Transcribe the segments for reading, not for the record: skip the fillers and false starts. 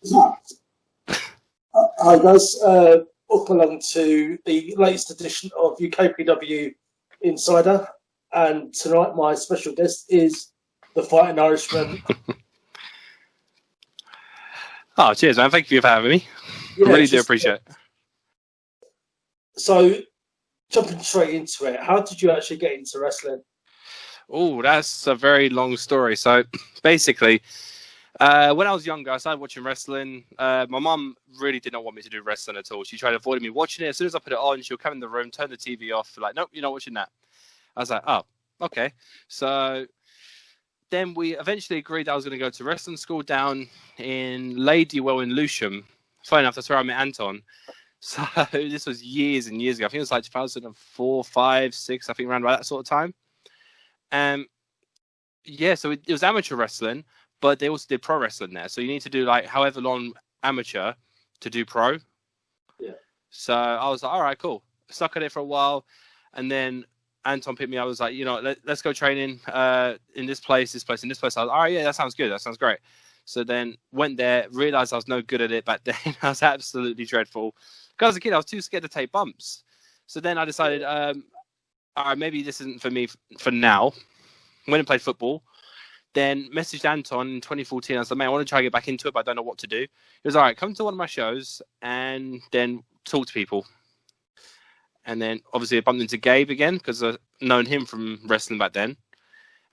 Hi guys, welcome along to the latest edition of UKPW Insider, and tonight my special guest is the Fighting Irishman. Oh, cheers, man! Thank you for having me. I really do appreciate it. So, jumping straight into it, how did you actually get into wrestling? Oh, that's a very long story. So, basically, when I was younger, I started watching wrestling. My mum really did not want me to do wrestling at all. She tried avoiding me watching it. As soon as I put it on, she'll come in the room, turn the TV off, like, nope, you're not watching that. I was like, oh, okay. So then we eventually agreed I was going to go to wrestling school down in Ladywell in Lewisham. Funny enough, that's where I met Anton. So this was years and years ago. I think it was like 2004, 5, 6, I think around about that sort of time. Yeah, so it was amateur wrestling, but they also did pro wrestling there. So you need to do like however long amateur to do pro. Yeah. So I was like, all right, cool. Stuck at it for a while. And then Anton picked me up. I was like, let's go training in this place, this place, and this place. I was like, all right, yeah, that sounds good. That sounds great. So then went there, realized I was no good at it back then. I was absolutely dreadful. Because as a kid, I was too scared to take bumps. So then I decided, all right, maybe this isn't for me for now. Went and played football. Then messaged Anton in 2014. I was like, man, I want to try to get back into it, but I don't know what to do. He was all right, come to one of my shows and then talk to people. And then obviously I bumped into Gabe again because I've known him from wrestling back then.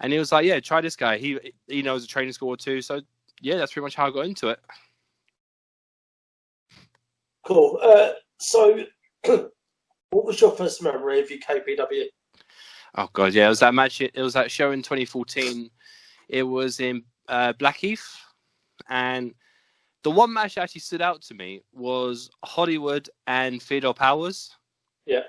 And he was like, yeah, try this guy. He knows a training school or two. So yeah, that's pretty much how I got into it. Cool. So what was your first memory of UKPW? Oh God, yeah, it was that match. It was that show in 2014. It was in Blackheath, and the one match that actually stood out to me was Hollywood and Theodore Powers. Yeah.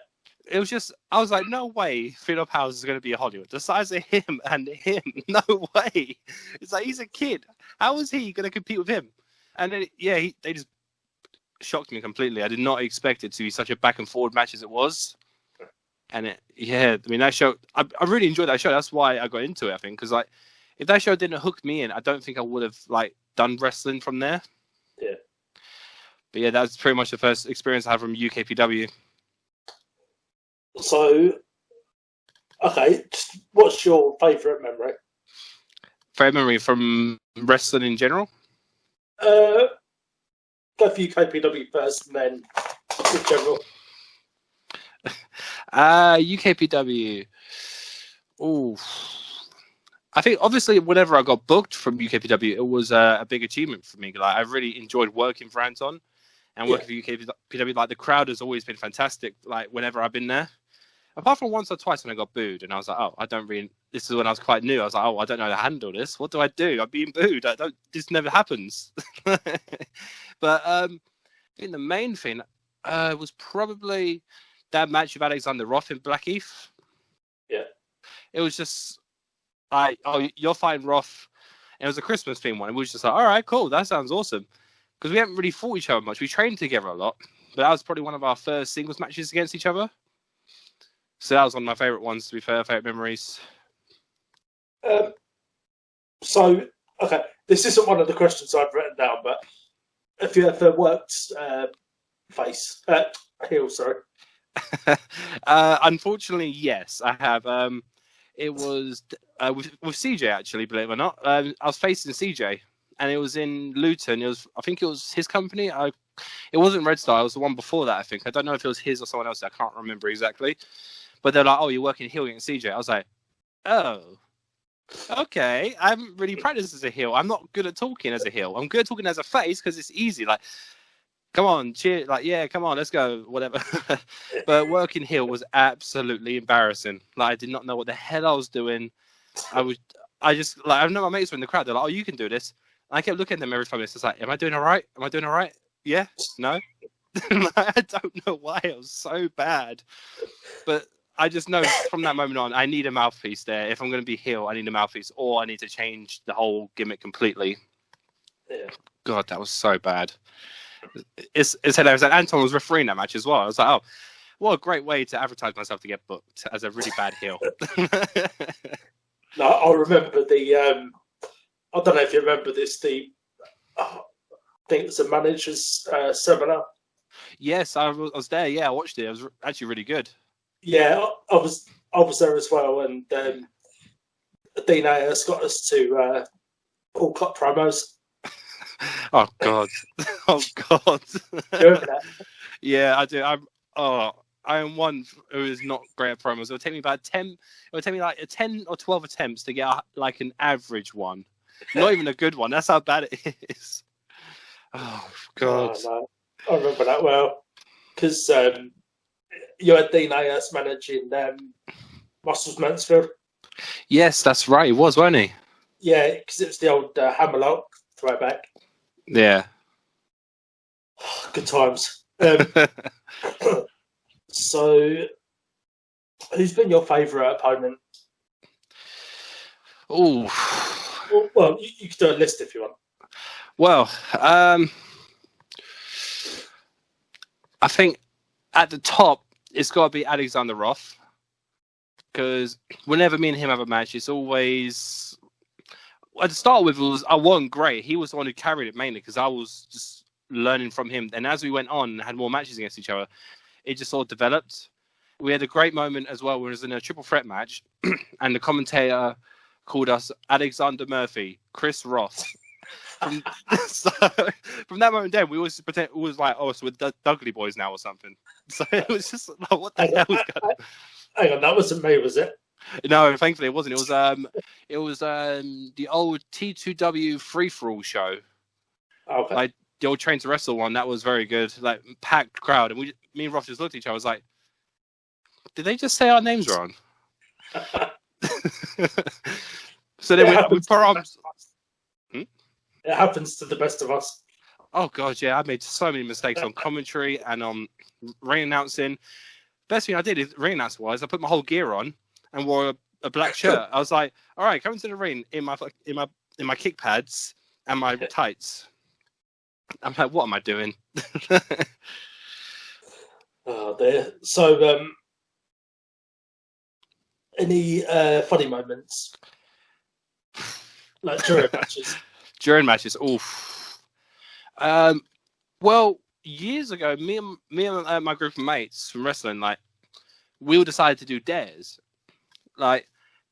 It was just, I was like, no way Theodore Powers is going to be a Hollywood. The size of him and him, no way. It's like, he's a kid. How is he going to compete with him? And then, yeah, they just shocked me completely. I did not expect it to be such a back and forward match as it was. And that show, I really enjoyed that show. That's why I got into it, I think. Because, like, if that show didn't hook me in, I don't think I would have, like, done wrestling from there. Yeah. But, yeah, that's pretty much the first experience I had from UKPW. So, okay, what's your favourite memory? Favorite memory from wrestling in general? Go for UKPW first, and then in general. UKPW. Ooh. I think, obviously, whenever I got booked from UKPW, it was a big achievement for me. Like, I really enjoyed working for Anton and working for UKPW. Like, the crowd has always been fantastic, like, whenever I've been there. Apart from once or twice when I got booed, and I was like, oh, this is when I was quite new. I was like, oh, I don't know how to handle this. What do I do? I'm being booed. This never happens. But I think the main thing was probably that match with Alexander Roth in Blackheath. Yeah. It was just like, oh, you're fighting Roth. And it was a Christmas theme one. And we was just like, all right, cool. That sounds awesome. Because we haven't really fought each other much. We trained together a lot. But that was probably one of our first singles matches against each other. So that was one of my favourite ones, to be fair, favourite memories. So, okay, this isn't one of the questions I've written down, but have you ever worked heel, sorry? Unfortunately, yes, I have. It was with CJ, actually, believe it or not. I was facing CJ, and it was in Luton. I think it was his company. It wasn't Red Star. It was the one before that, I think. I don't know if it was his or someone else. I can't remember exactly. But they're like, oh, you're working heel against CJ. I was like, oh, okay. I haven't really practiced as a heel. I'm not good at talking as a heel. I'm good at talking as a face because it's easy. Like, come on, cheer. Like, yeah, come on, let's go, whatever. But working heel was absolutely embarrassing. Like, I did not know what the hell I was doing. I know my mates were in the crowd. They're like, oh, you can do this. And I kept looking at them every 5 minutes. It's like, am I doing all right? Am I doing all right? Yeah? No? I don't know why it was so bad. But I just know from that moment on, I need a mouthpiece there. If I'm going to be heel, I need a mouthpiece, or I need to change the whole gimmick completely. Yeah. God, that was so bad. It's hilarious. And Anton was refereeing that match as well. I was like, oh, what a great way to advertise myself to get booked as a really bad heel. No, I remember I don't know if you remember this, think it's a manager's seminar. Yes, I was there. Yeah, I watched it. It was actually really good. Yeah, I was there as well, and Dean Ayers got us to all cut promos. Oh God! Oh God! Do you remember that? Yeah, I do. I am one who is not great at promos. It'll take me about 10. It will take me like 10 or 12 attempts to get like an average one, not even a good one. That's how bad it is. Oh God! Oh, no. I remember that well because you had Dean Ayers managing Muscles Mansfield. Yes, that's right. He was, wasn't he? Yeah, because it was the old Hammerlock throwback. Yeah. Good times. So, who's been your favourite opponent? Oh. Well, you could do a list if you want. Well, I think at the top it's got to be Alexander Roth, because whenever me and him have a match, it's always. To start with, I wasn't great. He was the one who carried it mainly because I was just learning from him. And as we went on and had more matches against each other, it just sort of developed. We had a great moment as well. We was in a triple threat match, and the commentator called us Alexander Murphy, Chris Ross. From that moment then, we always pretend it was like, oh, so we're the Dudley boys now or something. So it was just like, what the hell was going on? Hang on, that wasn't me, was it? No, thankfully it wasn't. It was the old T2W free for all show. Okay. Like the old Train to Wrestle one. That was very good. Like packed crowd, and me and Ross just looked at each other. I was like, did they just say our names wrong? So then we put our arms. It happens to the best of us. Oh god, yeah, I made so many mistakes on commentary and on ring announcing. Best thing I did is ring announcer wise, I put my whole gear on and wore a black shirt. I was like, all right, coming to the ring in my kick pads and my tights. I'm like, what am I doing? Oh dear. So, any funny moments, like during matches? During matches, oof. Well, years ago, me and my group of mates from wrestling, like, we all decided to do dares. Like,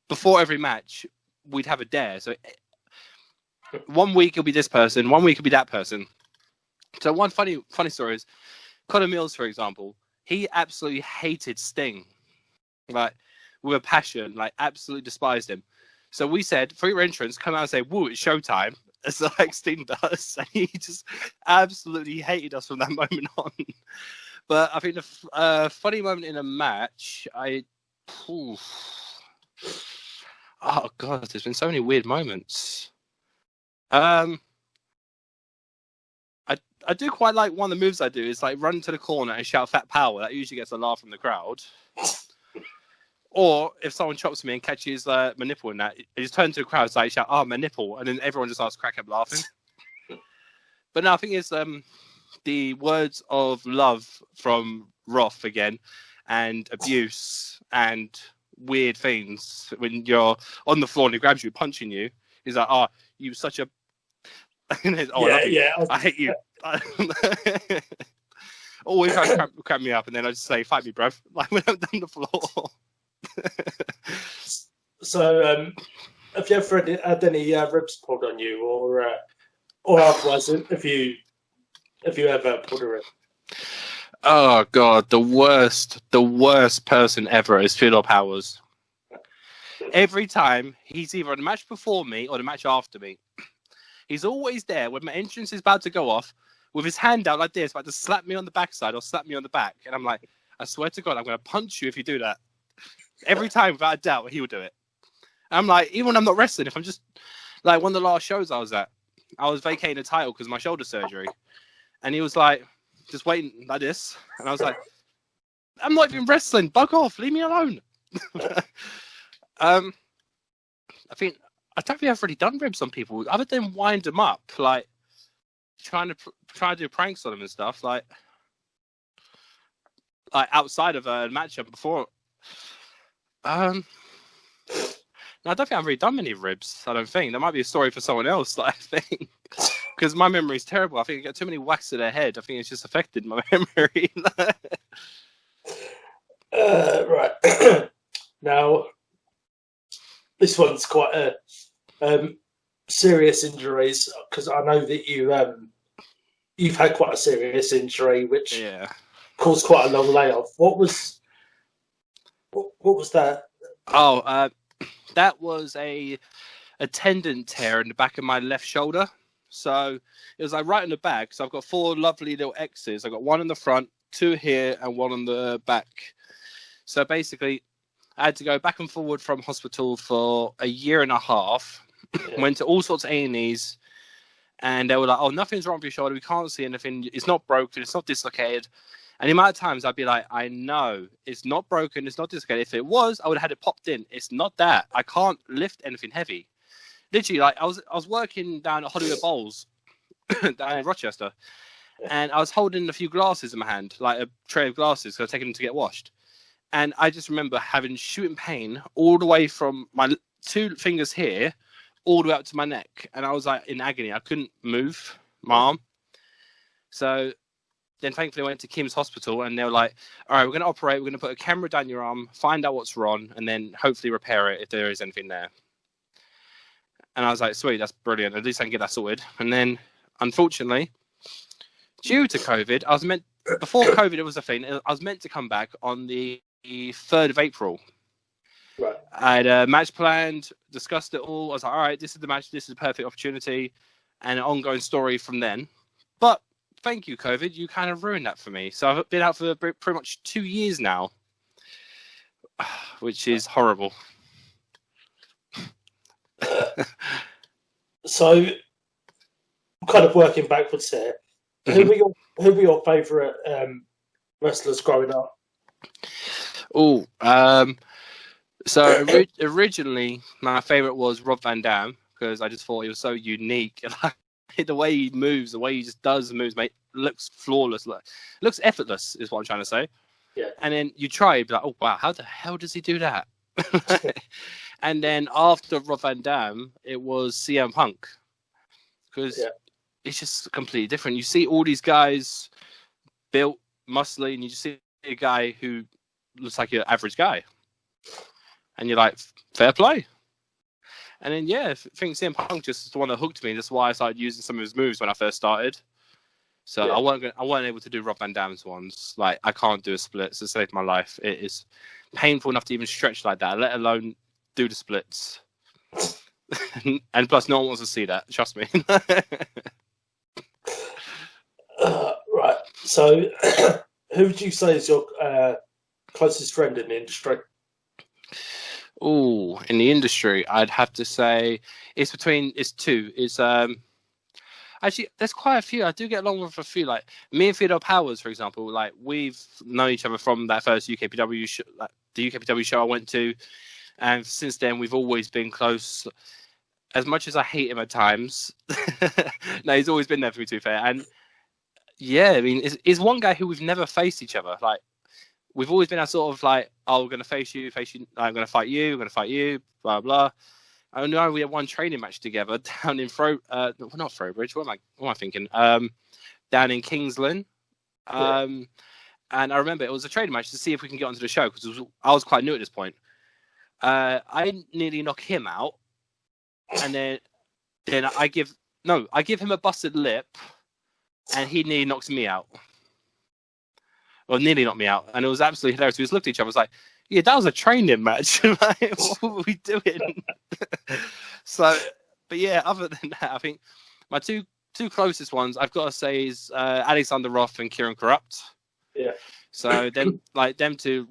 before every match, we'd have a dare. So, 1 week it'll be this person, 1 week it'll be that person. So, one funny story is Connor Mills, for example. He absolutely hated Sting, like, with a passion, like, absolutely despised him. So we said, for your entrance, come out and say, woo, it's showtime. As like Sting does. And he just absolutely hated us from that moment on. But I think the funny moment in a match, oh God, there's been so many weird moments. I do quite like one of the moves I do is like run to the corner and shout fat power. That usually gets a laugh from the crowd. Or if someone chops me and catches my nipple in that, I just turn to the crowd and like, shout, oh, my nipple. And then everyone just starts cracking up laughing. But no, I think it's the words of love from Roth again, and abuse and weird things. When you're on the floor and he grabs you, punching you, he's like, oh, you such a... I hate you. Always try to crap me up, and then I just say, fight me, bro. Like when I'm on the floor. So, have you ever had any ribs pulled on you, or otherwise, have you ever pulled a rib? Oh God, the worst person ever is Theodore Powers. Every time he's either on the match before me or the match after me, he's always there when my entrance is about to go off with his hand out like this, about to slap me on the backside or slap me on the back, and I'm like, I swear to God, I'm going to punch you if you do that. Every time, without a doubt, he would do it. I'm like, even when I'm not wrestling, if I'm just like one of the last shows I was at, I was vacating a title because of my shoulder surgery, and he was like, just waiting like this, and I was like, I'm not even wrestling. Bug off, leave me alone. I don't think I've really done ribs on people other than wind them up, like trying to do pranks on them and stuff, like outside of a matchup before. No, I don't think I've really done many ribs. I don't think. There might be a story for someone else that I think. because my memory is terrible. I think I got too many whacks to the head. I think it's just affected my memory. Right. Now, this one's quite a serious injuries, because I know that you've had quite a serious injury, which caused quite a long layoff. What was that? Oh, that was a tendon tear in the back of my left shoulder. So it was like right in the back. So I've got 4 lovely little X's. I've got 1 in the front, 2 here, and 1 on the back. So basically, I had to go back and forward from hospital for a year and a half. Yeah. Went to all sorts of A&Es, and they were like, "Oh, nothing's wrong with your shoulder. We can't see anything. It's not broken. It's not dislocated." And the amount of times I'd be like, "I know it's not broken. It's not dislocated. If it was, I would have had it popped in. It's not that. I can't lift anything heavy." Literally, like I was working down at Hollywood Bowls down in Rochester, and I was holding a few glasses in my hand, like a tray of glasses, because I was taking them to get washed. And I just remember having shooting pain all the way from my 2 fingers here, all the way up to my neck, and I was like in agony. I couldn't move my arm. So then, thankfully, I went to Kim's Hospital, and they were like, "All right, we're going to operate. We're going to put a camera down your arm, find out what's wrong, and then hopefully repair it if there is anything there." And I was like, "Sweet, that's brilliant. At least I can get that sorted." And then, unfortunately, due to COVID, before COVID, it was a thing. I was meant to come back on the 3rd of April. Right. I had a match planned, discussed it all. I was like, all right, this is the match. This is a perfect opportunity, and an ongoing story from then. But thank you, COVID. You kind of ruined that for me. So I've been out for pretty much 2 years now, which is horrible. So, kind of working backwards here. Who were your favourite wrestlers growing up? Oh, so originally my favourite was Rob Van Dam, because I just thought he was so unique. The way he moves, the way he just does moves, mate, looks flawless. Looks effortless, is what I'm trying to say. Yeah. And then you try, you'd be like, oh wow, how the hell does he do that? And then after Rob Van Dam, it was CM Punk, because it's just completely different. You see all these guys built, muscly, and you just see a guy who looks like your average guy, and you're like, fair play. And then I think CM Punk just the one that hooked me. That's why I started using some of his moves when I first started. So I wasn't able to do Rob Van Dam's ones. Like, I can't do a split to save my life. It is painful enough to even stretch like that, let alone do the splits. And plus, no one wants to see that. Trust me. Right. So, who would you say is your closest friend in the industry? Oh, in the industry, I'd have to say it's 2. It's actually, there's quite a few. I do get along with a few. Like me and Theodore Powers, for example. Like, we've known each other from that first UKPW show, the UKPW show I went to, and since then we've always been close. As much as I hate him at times, no, he's always been there for me, to be fair. And I mean, it's one guy who we've never faced each other. Like, we've always been that sort of like, oh, we're going to face you. I'm going to fight you. Blah, blah. I know we had one training match together down in not Throwbridge. What am I thinking? Down in Kingsland. And I remember it was a training match to see if we can get onto the show, because I was quite new at this point. I nearly knock him out, and then I give him a busted lip, and he nearly knocks me out. Or nearly knocked me out, and it was absolutely hilarious. We just looked at each other, was like, yeah, that was a training match. Like, what were we doing? So, but yeah, other than that, I think my two closest ones, I've got to say, is Alexander Roth and Kieran Corrupt. Yeah. So them two,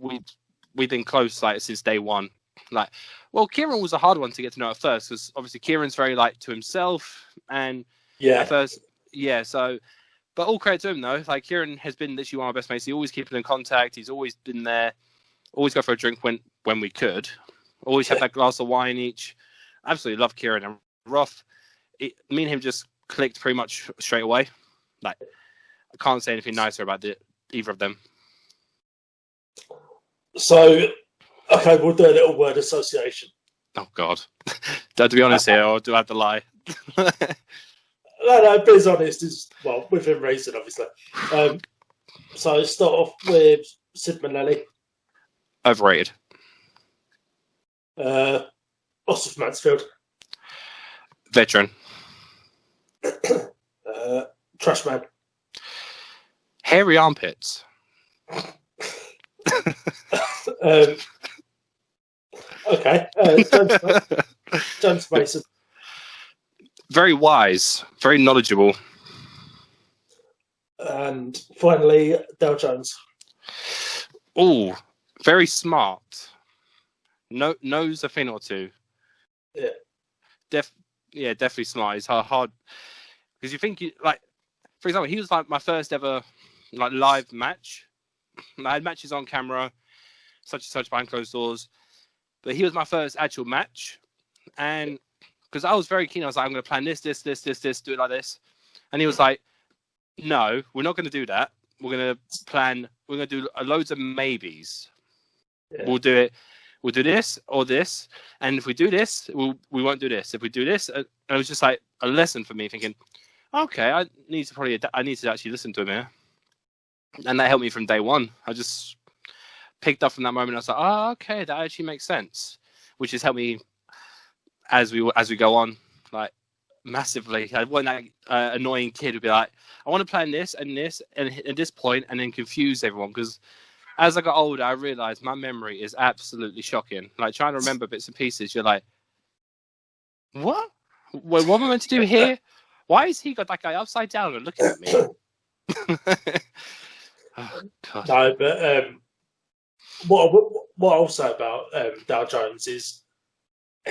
we've been close like since day one. Like, well, Kieran was a hard one to get to know at first, because obviously Kieran's very like to himself, and at first, so. But all credit to him, though. Like, Kieran has been literally one of my best mates. He's always keeping in contact. He's always been there. Always go for a drink when we could. Always have that glass of wine each. Absolutely love Kieran. And Roth, me and him just clicked pretty much straight away. Like, I can't say anything nicer about either of them. So, okay, we'll do a little word association. Oh, God. To be honest here, or do I have to lie? No, being honest is, well, within reason, obviously. So start off with Sid Manelli. Overrated. Oscar Mansfield. Veteran. Trash Man. Hairy armpits. Okay. James Mason. Very wise. Very knowledgeable. And finally, Dale Jones. Oh, very smart. Knows a thing or two. Yeah. Definitely smart. He's hard. Because you think, like, for example, he was like my first ever like live match. I had matches on camera, such and such behind closed doors. But he was my first actual match. And because I was very keen, I was like, I'm going to plan this, do it like this. And he was like, no, we're not going to do that. We're going to do loads of maybes. Yeah. We'll do this or this. And if we do this, we won't do this. If we do this, it was just like a lesson for me thinking, okay, I need to actually listen to him here. And that helped me from day one. I just picked up from that moment. I was like, oh, okay, that actually makes sense, which has helped me as we go on, like massively. I wasn't that annoying kid who'd be like, I want to plan this and this and at this point, and then confuse everyone. Because as I got older, I realized my memory is absolutely shocking. Like trying to remember bits and pieces, you're like, what? What am I meant to do here? Why has he got that guy upside down and looking at me? Oh, God. No, but what I'll say about Dale Jones is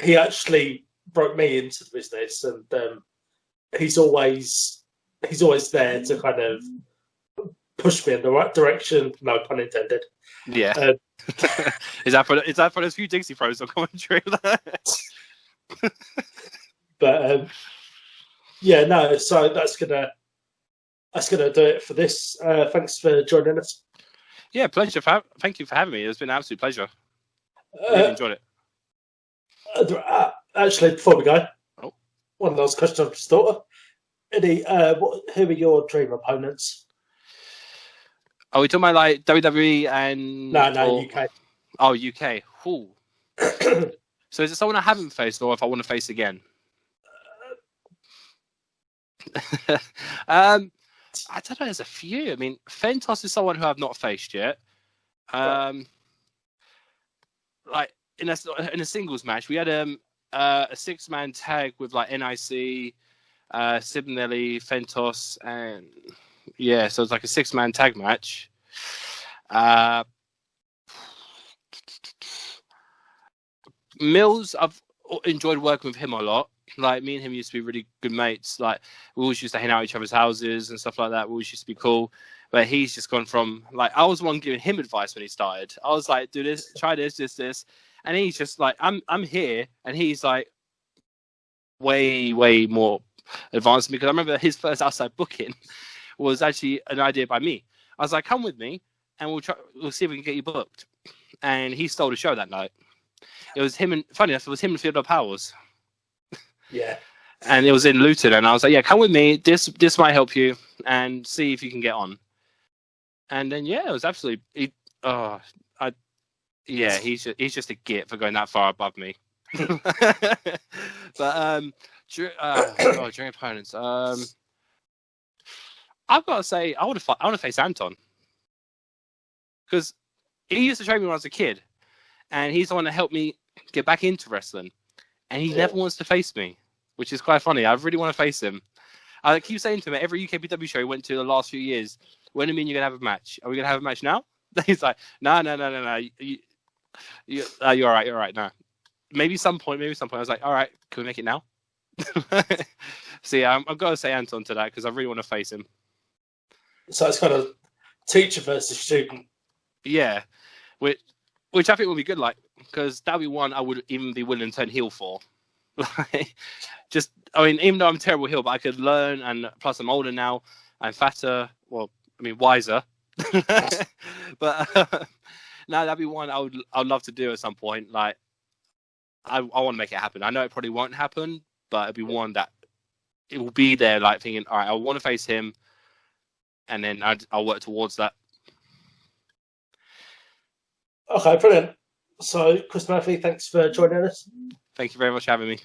he actually brought me into the business, and he's always there to kind of push me in the right direction. No pun intended. Yeah. Is that for those few Dixie Pros on commentary? But yeah, no. So that's gonna do it for this. Thanks for joining us. Yeah, pleasure. Thank you for having me. It's been an absolute pleasure. Really enjoyed it. Actually, before we go, one last question I've just thought of. Eddie, who are your dream opponents? Are we talking about like WWE and... No, UK. Oh, UK. Ooh. So is it someone I haven't faced, or if I want to face again? I don't know. There's a few. I mean, Fentos is someone who I've not faced yet. Like in a singles match, we had a 6-man tag with like NIC, Sibnelli, Fentos, and yeah, so it's like a 6-man tag match. Mills, I've enjoyed working with him a lot. Like me and him used to be really good mates. Like we always used to hang out at each other's houses and stuff like that. We always used to be cool. But he's just gone from like I was the one giving him advice when he started. I was like, do this, try this, and he's just like, I'm here, and he's like way more advanced than me. Because I remember his first outside booking was actually an idea by me. I was like, come with me, and we'll see if we can get you booked. And he stole the show that night. It was him and funny enough, it was him and Theodore Powers. Yeah. And it was in Luton, and I was like, yeah, come with me. This might help you, and see if you can get on. And then yeah, it was absolutely. He's just a git for going that far above me. But during opponents, I've got to say I want to face Anton, because he used to train me when I was a kid, and he's the one that helped me get back into wrestling, and he never wants to face me, which is quite funny. I really want to face him. I keep saying to him at every UKPW show he went to the last few years, when do you mean you're going to have a match? Are we going to have a match now? He's like, no. You're all right. You're all right. No. Maybe some point. I was like, all right, can we make it now? So yeah, I've got to say Anton to that, because I really want to face him. So it's kind of teacher versus student. Yeah. Which I think would be good, like, because that would be one I would even be willing to turn heel for. Like, even though I'm a terrible heel, but I could learn, and plus I'm older now, I'm fatter, wiser. But no, that'd be one I'd love to do at some point. Like, I want to make it happen. I know it probably won't happen, but it'd be one that it will be there, like thinking, all right, I want to face him, and then I'll work towards that. Okay, brilliant. So, Chris Murphy, thanks for joining us. Thank you very much for having me.